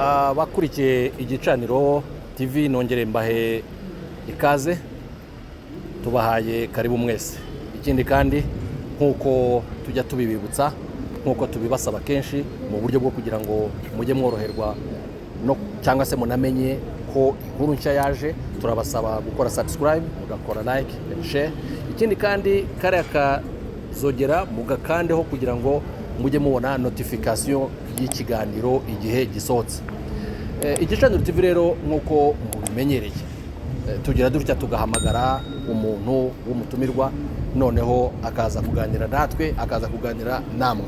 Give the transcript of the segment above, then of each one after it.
Abakurikiye igicaniro TV nongere mbahe ikaze, tubahaye karibu mwese. Ikindi kandi nkuko tujya tubibibutsa, nkuko tubibasaba kenshi mu buryo bwo kugira ngo mujye mworoherwa no cyangwa se munamenye ko inkuru nshya yaje, turabasaba gukora subscribe, mugakora like and share. Ikindi kandi kare kazogera mugakandeho kugira ngo mujye mubona notification y'ikiganiro igihe gisohotse. Igicaniro TV rero nkuko mubimenyereye, tugira dutya tugahamagara umuntu w'umutumirwa, noneho akaza kuganira natwe, akaza kuganira namwe.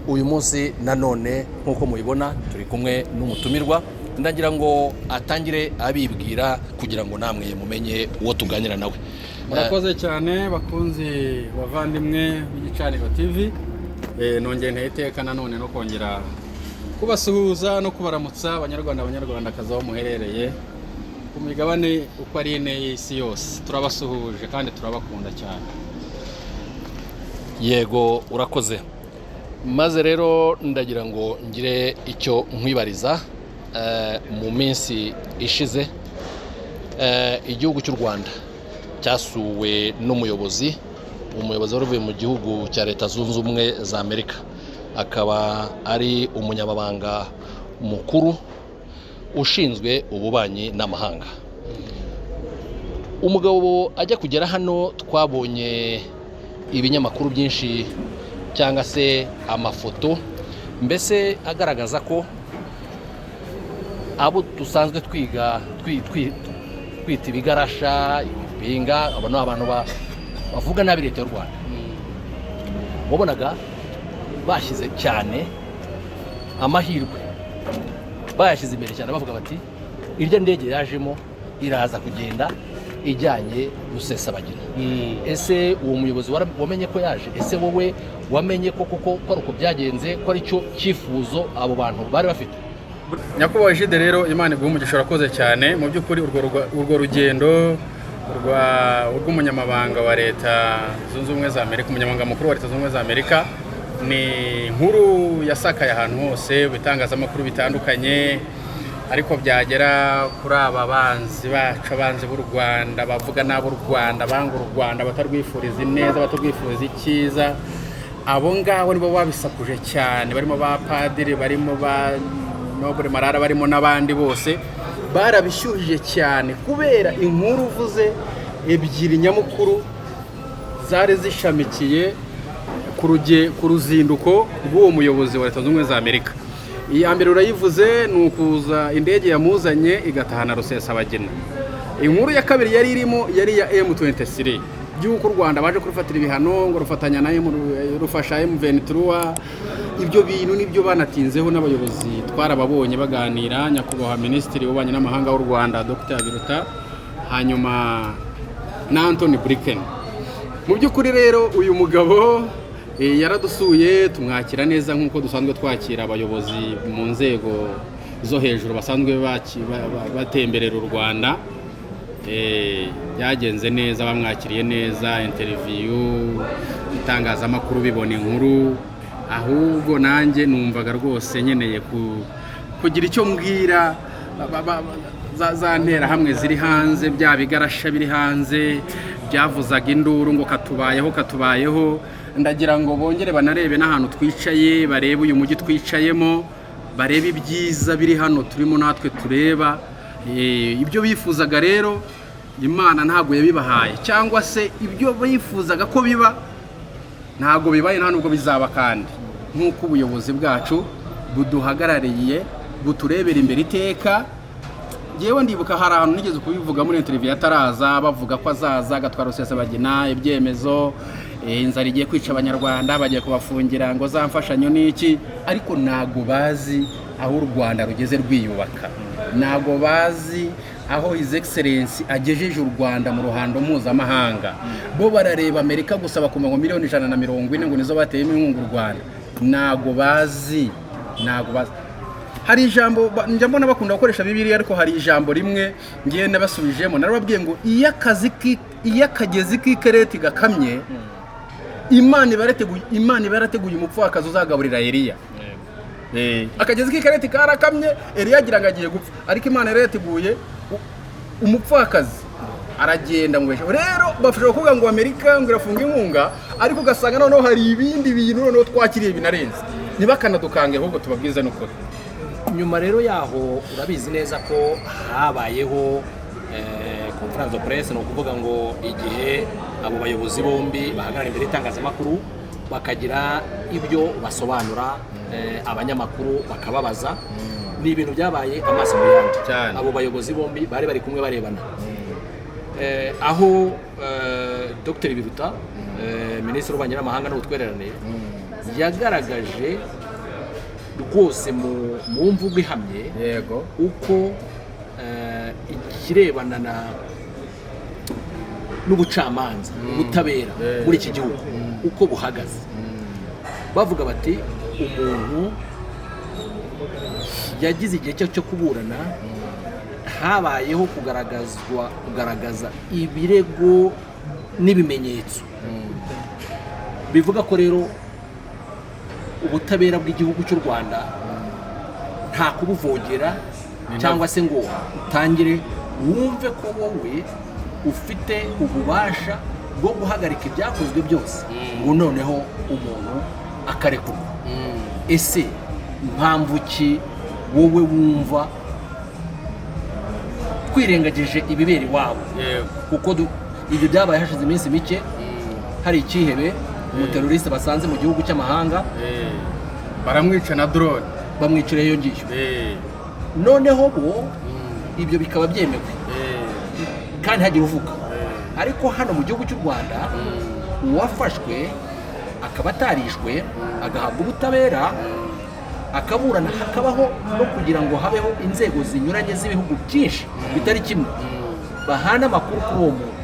Uyu munsi nanone nkuko mubibona turi kumwe n'umutumirwa, ndagira ngo atangire abibwira kugira ngo namwe mumenye uwo tuganira nawe. Murakoze cyane bakunzi bavandimwe b'igicaniro TV. Nongeye ntiteka nanone no kongera kubasuhuza no kubaramutsa abanyarwandakazi aho muherereye ku migabane uko ari ine y'isi yose. Turabasuhuje kandi turabakunda cyane. Yego, urakoze. Maze rero ndagira ngo ngire icyo nkwibariza. Mu minsi ishize igihugu cy'u Rwanda cyasuwe n'umuyobozi wari mu gihugu cya Leta Zunze Ubumwe za Amerika, akaba ari umunyamabanga mukuru ushinzwe ububanyi n'amahanga. Umugabo ajya kugera hano, twabonye ibinyamakuru byinshi cyangwa se amafoto mbese agaragaza ko abo dusanzwe twita ibigarasha, ibipinga, abantu bavuga nabi Leta y'u Rwanda, wabonaga bashyize cyane amahirwe, bayashyize imbere cyane, bavuga bati irya ndege yajemo iraza kugenda ijyanye Rusesabagina. Ese uwo muyobozi wamenye ko yaje? Ese wowe wamenye ko koko ko uko byagenze, ko ari cyo cyifuzo abo bantu bari bafite? Nyakubahwa Jide, rero Imana iguhe umugisha, urakoze cyane. Mu by'ukuri urwo rugendo rw'umunyamabanga wa Leta Zunze Ubumwe za Amerika, umunyamabanga mukuru wa Leta Zunze Ubumwe za Amerika, ni inkuru yasakaye ahantu hose, bitangazamakuru bitandukanye, ariko byagera kuri aba banzi bacu, abanzi b'u Rwanda, bavuga nabo u Rwanda, banga u Rwanda, batarwifuriza ineza, batarwifuriza icyiza. Abo ngabo nibo babisakuje cyane, barimo ba padiri, barimo ba Noble Marara, barimo n'abandi bose barabishyuhije cyane, kubera inkuru uvuze ebyiri nyamukuru zari zishamikiye ku ruzinduko rw'uwo muyobozi wa Leta Zunze Ubumwe za Amerika. Iya mbere urayivuze, ni ukuza indege yamuzanye igatahana Rusesabagina. Inkuru ya kabiri yari irimo yari ya M23, by'uko u Rwanda baje kurifatira ibihano ngo rufatanya na rufasha M23. Ibyo bintu nibyo banatinzeho n'abayobozi twarababonye baganira, nyakubahwa Minisitiri w'Ububanyi n'Amahanga w'u Rwanda Dr. Biruta, hanyuma na Anthony Blinken. Mu by'ukuri rero uyu mugabo yaradusuye, tumwakira neza nk'uko dusanzwe twakira abayobozi mu nzego zo hejuru basanzwe batemberera u Rwanda. Yagenze neza, bamwakiriye neza, interview, itangazamakuru bibona inkuru. Ahubwo nanjye numvaga rwose nkeneye kugira icyo mbwira za ntera hamwe ziri hanze, bya bigarasha biri hanze byavuzaga induru ngo katubayeho. Ndagira ngo bongere banarebe n'ahantu twicaye, barebe uyu mujyi twicayemo, barebe ibyiza biri hano turimo natwe tureba. Ibyo bifuzaga rero Imana ntabwo yabibahaye, cyangwa se ibyo bifuzaga ko biba ntabwo bibaye, nta nubwo bizaba. Kandi nk'uko ubuyobozi bwacu buduhagarariye buturebera imbere iteka. Yewe ndibuka hari ahantu nigeze kubivuga muri interview ataraza, bavuga ko azaza agatwara Rusesabagina, ibyemezo, inzara igiye kwica abanyarwanda, bagiye kubafungira ngo zamfashanyo n'iki. Ariko ntago bazi aho u Rwanda rugeze rwiyubaka, ntago bazi aho His Excellency agejeje u Rwanda mu ruhando mpuzamahanga. Bo barareba Amerika gusa, bakumva ngo miliyoni 140 ngo nizo bateyemo inkunga u Rwanda. Ntago bazi. Hari ijambo njya mbona bakunda gukoresha Bibiliya, ariko hari ijambo rimwe ngiye nabasubijemo, narababwiye ngo iyo akagezi k'ikereti gakamye, Imana ibarateguye umupfakazi uzagaburira Eliya. akagezi k'ikareti karakamye Eliya agira ngo agiye gupfa ariko Imana yari yateguye umupfakazi aragenda ngo rero bafasha kuvuga ngo Amerika ngo irafunga inkunga ariko ugasanga noneho hari ibindi bintu noneho twakiriye binarenze ntibakanadukange ahubwo tubabwiza n'ukuri. Nyuma rero yaho urabizi neza ko habayeho conference de presse, no kuvuga ngo igihe abo bayobozi bombi bahagarara imbere y'itangazamakuru bakagira ibyo basobanura, abanyamakuru bakababaza. Ni ibintu byabaye amaso mu yandi. Abo bayobozi bombi bari bari kumwe barebana, aho Dr Biruta Minisitiri w'Ububanyi n'Amahanga n'Ubutwererane yagaragaje rwose mu mvugo ihamye uko ikirebana n'ubucamanza ubutabera muri iki gihugu uko buhagaze. Bavuga bati umuntu yagize igihe cyo kuburana, habayeho kugaragaza ibirego n'ibimenyetso bivuga ko rero ubutabera bw'igihugu cy'u Rwanda nta kubuvogera cyangwa se ngo utangire wumve ko wowe ufite ububasha bwo guhagarika ibyakozwe byose ngo noneho umuntu akarekurwa. Ese impamvu ki wowe wumva twirengagije ibibera iwabo? Kuko ibyo byabaye hashize iminsi mike, hari ikihebe umuteroriste basanze mu gihugu cy'amahanga, baramwica na drone, bamwicira iyo ngiyo, noneho bo ibyo bikaba byemewe kandi hagira uvuga. Ariko hano mu gihugu cy'u Rwanda uwafashwe akaba atarishwe agahabwa ubutabera akaburana, hakabaho no kugira ngo habeho inzego zinyuranye z'ibihugu byinshi bitari kimwe bahana amakuru kuri uwo muntu.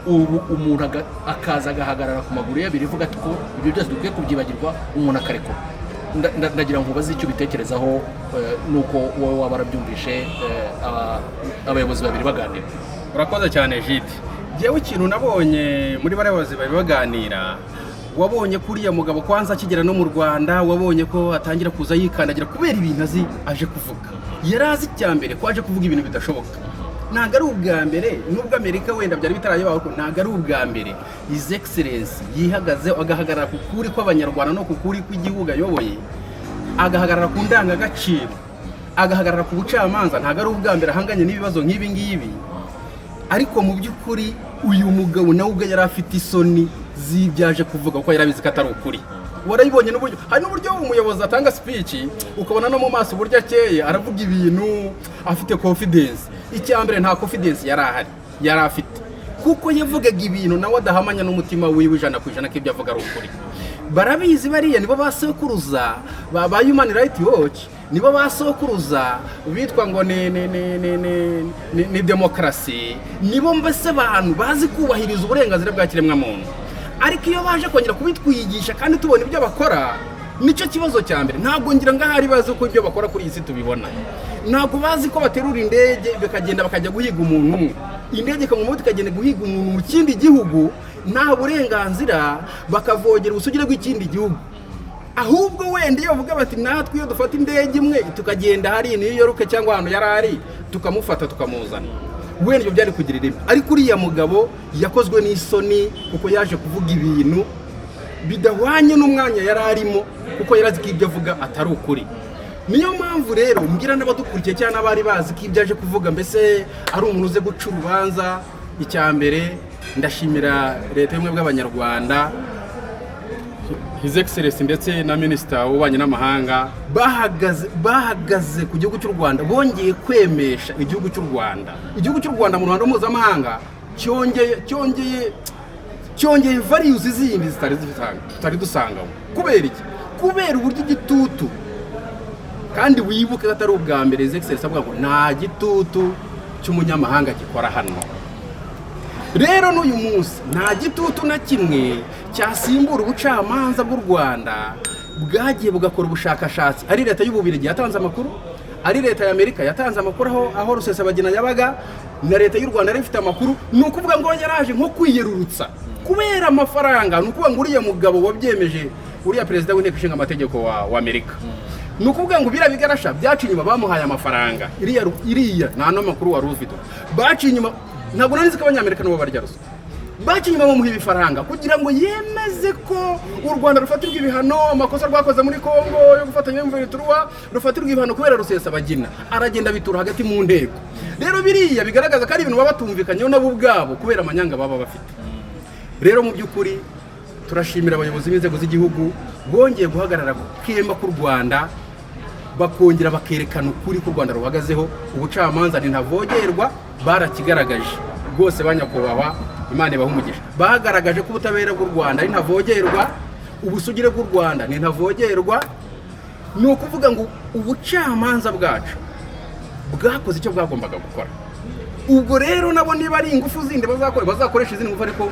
Ubu umuntu akaza agahagarara ku maguru ye birivuga ati ko ibyo byose dukwiye kubyibagirwa, umuntu akarekura. Ndagira ngo ubaze icyo bitekerezaho nuko wowe waba warabyumvishe abayobozi babiri baganira. Urakoze cyane Jide. Jewe ikintu nabonye muri bayobozi babiri baganira, wabonye kuriya mugabo kwanza akigera no mu Rwanda, wabonye ko atangira kuza yikandagira kubera ibintu azi aje kuvuga. Yarazi cyambere ko aje kuvuga ibintu bidashoboka. Ntago ari ubwa mbere, nubwo Amerika wenda byari bitarayebaho, ntago ari ubwa mbere His Excellency yihagaze agahagarara ku kuri kw'Abanyarwanda no ku kuri kw'igihugu ayoboye, agahagarara ku ndangagaciro, agahagarara ku bucamanza. Ntago ari ubwa mbere ahanganye n'ibibazo nk'ibi ngibi, ariko mu by'ukuri uyu mugabo nawe ubwo yari afite isoni z'ibyaje kuvuga ko yarabizi ko atari ukuri. Warayibonye n'uburyo, hari n'uburyo umuyobozi atanga speech ukabona no mu maso uburyo akeye aravuga ibintu afite confidence. Icyambere nta confidence yari afite, kuko yavugaga ibintu nawe adahamanya n'umutima wiwe 100% ko ibyo avuga ari ukuri. Barabizi bariya nibo basokuruza ba Human Rights Watch, nibo basokuruza bitwa ngo ni demokrasi, nibo mbese abantu bazi kubahiriza uburenganzira bwa kiremwa muntu. Ariko iyo baje kongera kubitwigisha kandi tubona ibyo bakora, nicyo kibazo cya mbere. Ntabwo ngira ngo ahari bazi ko ibyo bakora kuri iyi si tubibona. Ntabwo bazi ko baterura indege bakagenda bakajya guhiga umuntu umwe, indege ikamumuta ikagenda guhiga umuntu mu kindi gihugu nta burenganzira, bakavogera ubusugire bw'ikindi gihugu. Ahubwo wenda iyo bavuga bati natwe iyo dufata indege imwe tukagenda hari New York cyangwa ahantu yari ari tukamufata tukamuzana, wenda ibyo byari kugira ireme. Ariko uriya mugabo yakozwe n'isoni kuko yaje kuvuga ibintu bidahwanye n'umwanya yari arimo, kuko yarazi ko ibyo avuga atari ukuri. Niyo mpamvu rero mbwira n'abadukurikiye cyane abari bazi ko ibyo aje kuvuga mbese ari umuntu uze guca urubanza. Icyambere ndashimira leta y'ubumwe bw'Abanyarwanda, His Excellency ndetse na Minisitiri w'Ububanyi n'Amahanga bahagaze ku gihugu cy'u Rwanda, bongeye kwemesha igihugu cy'u Rwanda. Igihugu cy'u Rwanda mu ruhando mpuzamahanga cyongeye values zindi zitari dusangamo. Kubera iki? Kubera uburyo igitutu, kandi wibuke ko atari ubwa mbere His Excellency avuga ngo nta gitutu cy'umunyamahanga gikora hano. Rero n'uyu munsi nta gitutu na kimwe cyasimbura ubucamanza bw'u Rwanda bwagiye bugakora ubushakashatsi. Ari leta y'Ububiligi yatanze amakuru, ari leta y'Amerika yatanze amakuru aho Rusesabagina yabaga, na leta y'u Rwanda yari ifite amakuru. Ni ukuvuga ngo yaraje nko kwiyerurutsa kubera amafaranga. Ni ukuvuga ngo uriya mugabo wabyemeje, uriya perezida w'inteko ishinga amategeko wa Amerika, ni ukuvuga ngo biriya bigarasha byaciye inyuma bamuhaye amafaranga iriya nta n'amakuru wari ufite baciye inyuma ntabwo nari nzi ko abanyamerika nabo barya ruswa baciye inyuma bamuha ibifaranga kugira ngo yemeze ko u Rwanda rufatirwa ibihano amakosa rwakoze muri Kongo yo gufatanya n'imviriturwa rufatirwa ibihano kubera Rusesabagina aragenda bitura hagati mu nteko rero biriya bigaragaza ko ari ibintu baba batumvikanyeho nabo ubwabo kubera amanyanga baba bafite rero mu by'ukuri turashimira abayobozi b'inzego z'igihugu bongeye guhagarara kemba k'u Rwanda bakongera bakerekana ukuri k'u Rwanda ruhagazeho ubucamanza ntavogerwa barakigaragaje rwose banyakubahwa Imana ibaha umugisha bagaragaje ko ubutabera bw'u Rwanda ari ntavogerwa ubusugire bw'u Rwanda ni ntavogerwa ni ukuvuga ngo ubucamanza bwacu bwakoze icyo bwagombaga gukora ubwo rero nabo niba ari ingufu zindi bazakoresha izindi ngufu ariko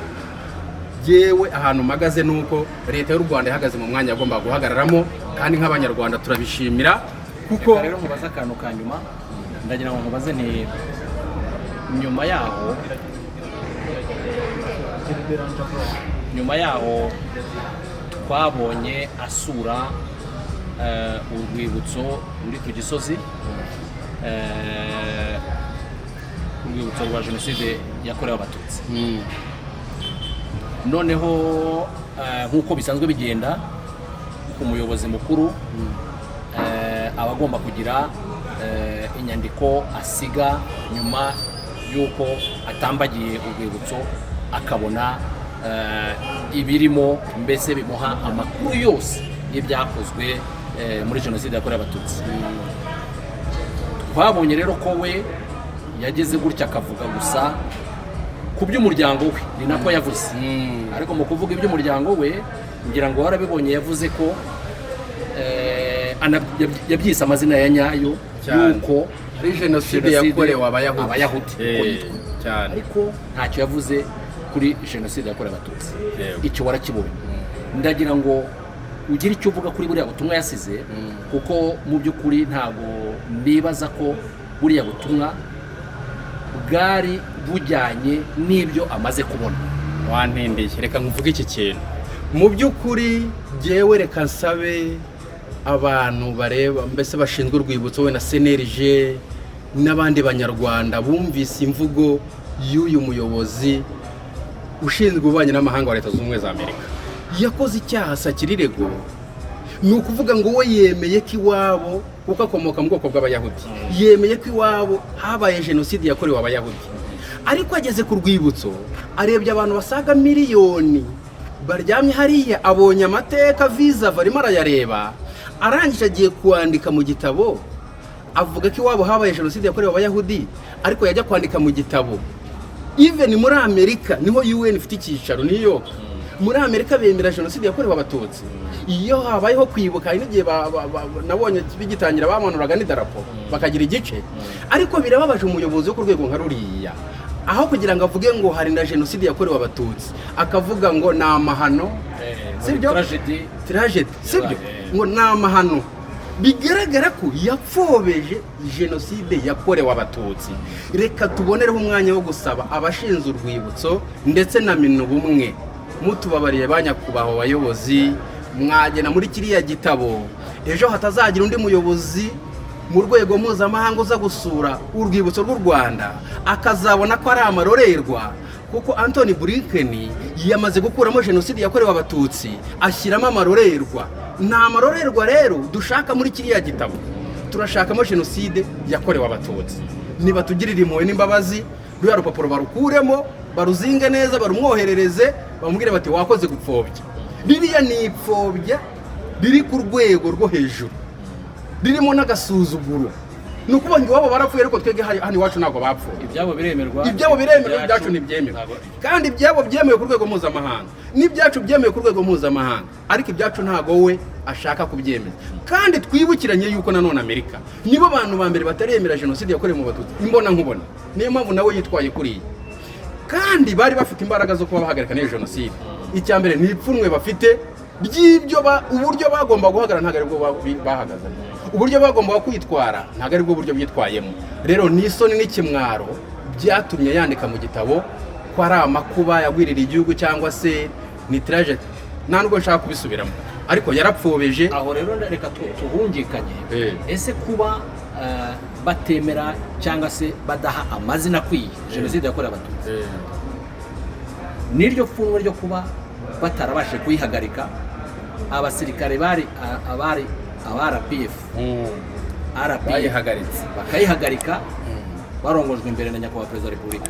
yewe ahantu magaze nuko leta y'u Rwanda ihagaze mu mwanya yagomba guhagararamo kandi nk'abanyarwanda turabishimira kuko rero nkubaza akantu ka nyuma ndagira ngo nkubaze nti nyuma yaho twabonye asura urwibutso ruri ku Gisozi urwibutso rwa jenoside yakorewe abatutsi noneho nk'uko bisanzwe bigenda ku muyobozi mukuru aba agomba kugira inyandiko asiga nyuma y'uko atambagiye urwibutso akabona ibirimo mbese bimuha amakuru yose y'ibyakozwe muri jenoside yakorewe abatutsi twabonye rero ko we yageze gutya akavuga gusa ku by'umuryango we ni nako yavuze ariko mu kuvuga iby'umuryango we ngira ngo warabibonye yavuze ko yabyise amazina ya nyayo yuko ari jenoside yakorewe abayahudi cyane ariko ntacyo yavuze kuri jenoside yakorewe abatutsi icyo warakibonye ndagira ngo ugire icyo uvuga kuri buriya butumwa yasize kuko mu by'ukuri ntabwo nibaza ko buriya butumwa bwari bujyanye n'ibyo amaze kubona wantendeye reka nkuvuge iki kintu mu by'ukuri jyewe reka nsabe abantu bareba mbese bashinzwe urwibutso we na CNLG n'abandi banyarwanda bumvise imvugo y'uyu muyobozi ushinzwe ububanyi n'amahanga wa Leta Zunze Ubumwe za Amerika yakoze icyaha sakirirego ni ukuvuga ngo we yemeye ko iwabo kuko akomoka mu bwoko bw'abayahudi yemeye ko iwabo habaye jenoside yakorewe abayahudi ariko ageze ku rwibutso arebye abantu basaga miliyoni baryamye hariya abonye amateka visa barimo arayareba arangije agiye kwandika mu gitabo avuga ko iwabo habaye jenoside yakorewe abayahudi ariko yajya kwandika mu gitabo even muri Amerika niho UN ifite icyicaro New York muri Amerika bemera jenoside yakorewe abatutsi iyo habayeho kwibuka n'igihe nabonye bigitangira bamanuraga n'idarapo bakagira igice ariko birababaje umuyobozi wo ku rwego nka ruriya aho kugira ngo avuge ngo hari na jenoside yakorewe abatutsi akavuga ngo ni amahano sibyo tragedy sibyo ngo ni amahano bigaragara ko yapfobeje jenoside yakorewe abatutsi reka tubonereho umwanya wo gusaba abashinzwe urwibutso ndetse na minubumwe mutubabariye banyakubahwa abayobozi mwagena muri kiriya gitabo ejo hatazagira undi muyobozi mu rwego mpuzamahanga uza gusura urwibutso rw'u Rwanda akazabona ko ari amarorerwa kuko Anthony Blinken yamaze gukuramo jenoside yakorewe abatutsi ashyiramo amarorerwa nta marorerwa rero dushaka muri kiriya gitabo turashakamo jenoside yakorewe abatutsi niba tugirira impuhwe n'imbabazi ruriya rupapuro barukuremo baruzinge neza barumwoherereze bamubwire bati wakoze gupfobya ririya ni ipfobya riri ku rwego rwo hejuru ririmo n'agasuzuguro ni ukuvuga ngo iwabo barapfuye ariko twebwe hano iwacu ntabwo bapfuye ibyabo biremerwa ibyacu ntibyemewe kandi ibyabo byemewe ku rwego mpuzamahanga n'ibyacu byemewe ku rwego mpuzamahanga ariko ibyacu ntabwo we ashaka kubyemeza kandi twibukiranye yuko nanone Amerika nibo bantu ba mbere bataremera jenoside yakorewe mu batutsi imbona nkubona niyo mpamvu nawe yitwaye kuriya kandi bari bafite imbaraga zo kuba bahagarika n'iyo jenoside icya mbere ni ipfunwe bafite by'ibyo uburyo bagomba guhagarara ntabwo aribwo bahagaze uburyo bagomba kwitwara ntabwo aribwo buryo byitwayemo rero ni isoni n'ikimwaro byatumye yandika mu gitabo ko ari amakuba yagwirira igihugu cyangwa se ni tragedy nta nubwo nshaka kubisubiramo ariko yarapfobeje. aho rero reka tuhungikanye. Ese kuba batemera cyangwa se badaha amazina akwiye jenoside yakorewe abatutsi, niryo pfunwe ryo kuba batarabashe kuyihagarika abasirikare bari RPF bakayihagarika barongojwe imbere na nyakubahwa perezida wa repubulika.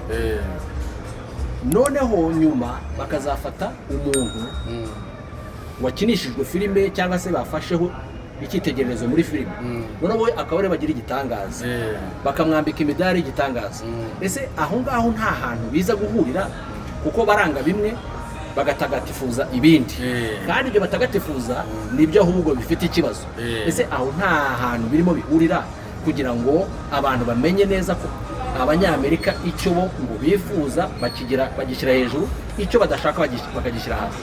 Noneho nyuma bakazafata umuntu wakinishijwe filime cyangwa se bafasheho icyitegererezo muri filime, noneho we akaba ari bagira igitangaza, bakamwambika imidari y'igitangaza. Ese aho ngaho nta hantu biza guhurira, kuko baranga bimwe bagatagatifuza ibindi, kandi ibyo batagatifuza nibyo ahubwo bifite ikibazo. Ese aho nta hantu birimo bihurira kugira ngo abantu bamenye neza ko abanyamerika icyo bo ngo bifuza bagishyira hejuru, icyo badashaka bakagishyira hasi.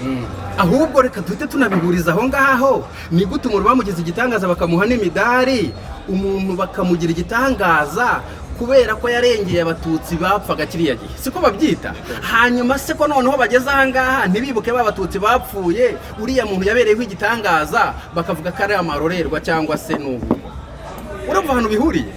Ahubwo reka duhite tunabihuriza aho ngaho. Ni gute umuntu bamugize igitangaza bakamuha n'imidari, umuntu bakamugira igitangaza kubera ko yarengeye abatutsi bapfaga kiriya gihe, siko babyita? Hanyuma se ko noneho bageze aha ngaha ntibibuke ba batutsi bapfuye, uriya muntu yabereyeho igitangaza bakavuga ko ari amarorerwa cyangwa se n'ubu. Urumva ahantu bihuriye?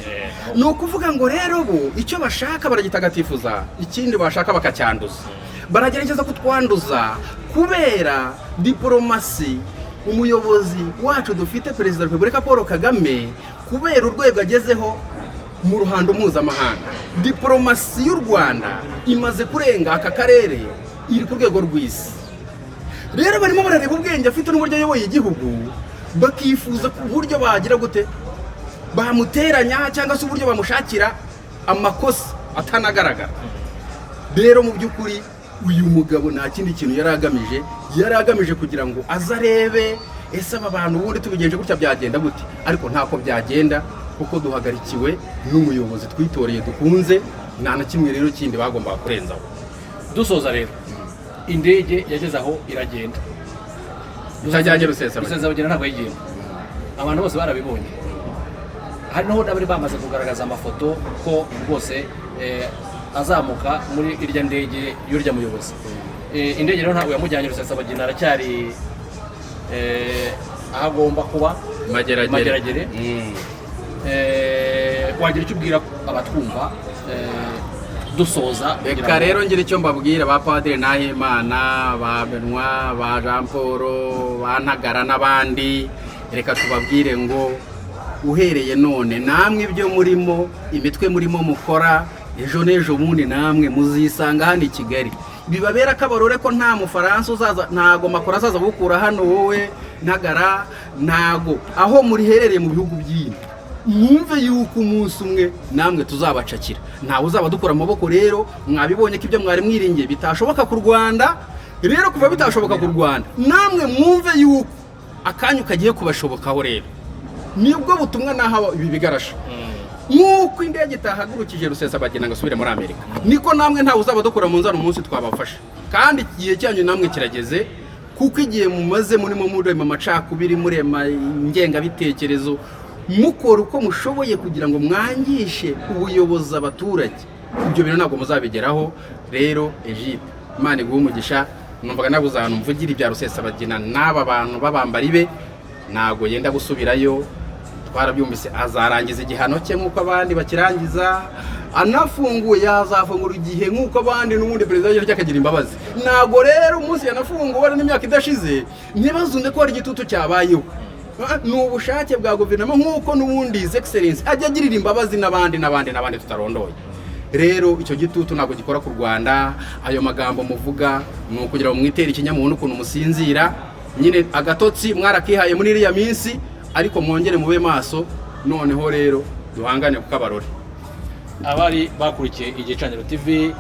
Ni ukuvuga ngo rero bo icyo bashaka baragitagatifuza, ikindi bashaka bakacyanduza. Baragerageza kutwanduza kubera diplomasi umuyobozi wacu dufite perezida wa Repubulika Paul Kagame, kubera urwego agezeho mu ruhando mpuzamahanga. Diplomasi y'u Rwanda imaze kurenga aka karere, iri ku rwego rw'isi. Rero barimo barareba ubwenge afite n'uburyo ayoboye igihugu, bakifuza ku buryo bagira gute bamuteranya cyangwa se uburyo bamushakira amakosa atanagaragara. Rero mu by'ukuri uyu mugabo nta kindi kintu yari agamije kugira ngo azarebe ese aba bantu ubundi tubigenje gutya byagenda gute, ariko ntako byagenda kuko duhagarikiwe n'umuyobozi twitoreye dukunze, nta na kimwe rero kindi bagombaga kurenzaho. Dusoza rero, indege yageze aho iragenda, utajyanye Rusesabagina ntabwo yigenda, abantu bose barabibonye. Hari naho bari bamaze kugaragaza amafoto ko rwose azamuka muri irya ndege y'urya muyobozi. Indege rero ntabwo yamujyanye Rusesabagina, aracyari ahagomba kuba Mageragere. Wagira icyo ubwira abatwumva dusoza? Reka rero ngira icyo mbabwira ba Padiri Nahimana, ba Benwa, ba Jean Paul, ba Ntagara n'abandi. Reka tubabwire ngo uhereye none namwe ibyo murimo, imitwe murimo mukora, ejo n'ejo bundi namwe muzisanga hano i Kigali. Bibabera akabarore ko nta Mufaransa uzaza, ntago makora azaza gukura hano wowe Ntagara, ntago aho muri herereye mu bihugu by'ino. Mwumve yuko umunsi umwe namwe tuzabacakira, ntawe uzaba dukora amaboko. Rero mwabibonye ko ibyo mwari mwiringiye bitashoboka ku Rwanda, rero kuva bitashoboka ku Rwanda namwe mwumve yuko akanyu kagiye kubashobokaho. Rero nibwo butumwa naho ibi bigarasha. Nk'uko indege itahagurukije Rusesabagina ngo asubire muri Amerika, niko namwe ntawe uzaba dukora mu nzara umunsi twabafasha. Kandi igihe cyanyu namwe kirageze, kuko igihe mumaze murimo murema amacakubiri, murema ingengabitekerezo, mukora uko mushoboye kugira ngo mwangishe ubuyobozi abaturage. Ibyo bintu ntabwo muzabigeraho. Rero Egypte, Imana iguhe umugisha. Numvaga nabuze ahantu mvugira ibya Rusesabagina n'aba bantu babambari be, ntago yenda gusubirayo. Twarabyumvise azarangiza igihano cye nk'uko abandi bakirangiza, anafunguye yazafungura igihe nk'uko abandi, n'ubundi perezida yaje akagira imbabazi. Ntago rero umunsi yanafunguwe n'imyaka idashize ntibazunde ko hari igitutu cyabayeho. Ni ubushake bwa guverinoma nk'uko n'ubundi His Excellency ajya agirira imbabazi n'abandi tutarondoye. Rero icyo gitutu ntabwo gikora ku Rwanda. Ayo magambo muvuga ni ukugira ngo mwitere ikinyamuntu ukuntu musinzira. Nyine agatotsi mwarakihaye muri iriya minsi, ariko mwongere mube maso. Noneho rero duhangane ku kabarore. Abari bakurikiye Igicaniro TV,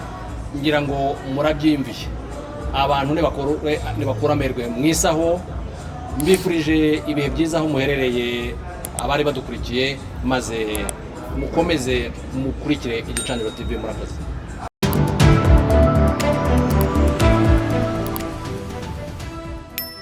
ngira ngo murabyimviye, abantu nibakura amerwe mwisaho. Mbifurije ibihe byiza aho muherereye, abari badukurikiye, maze mukomeze mukurikire Igicaniro TV. Murakoze.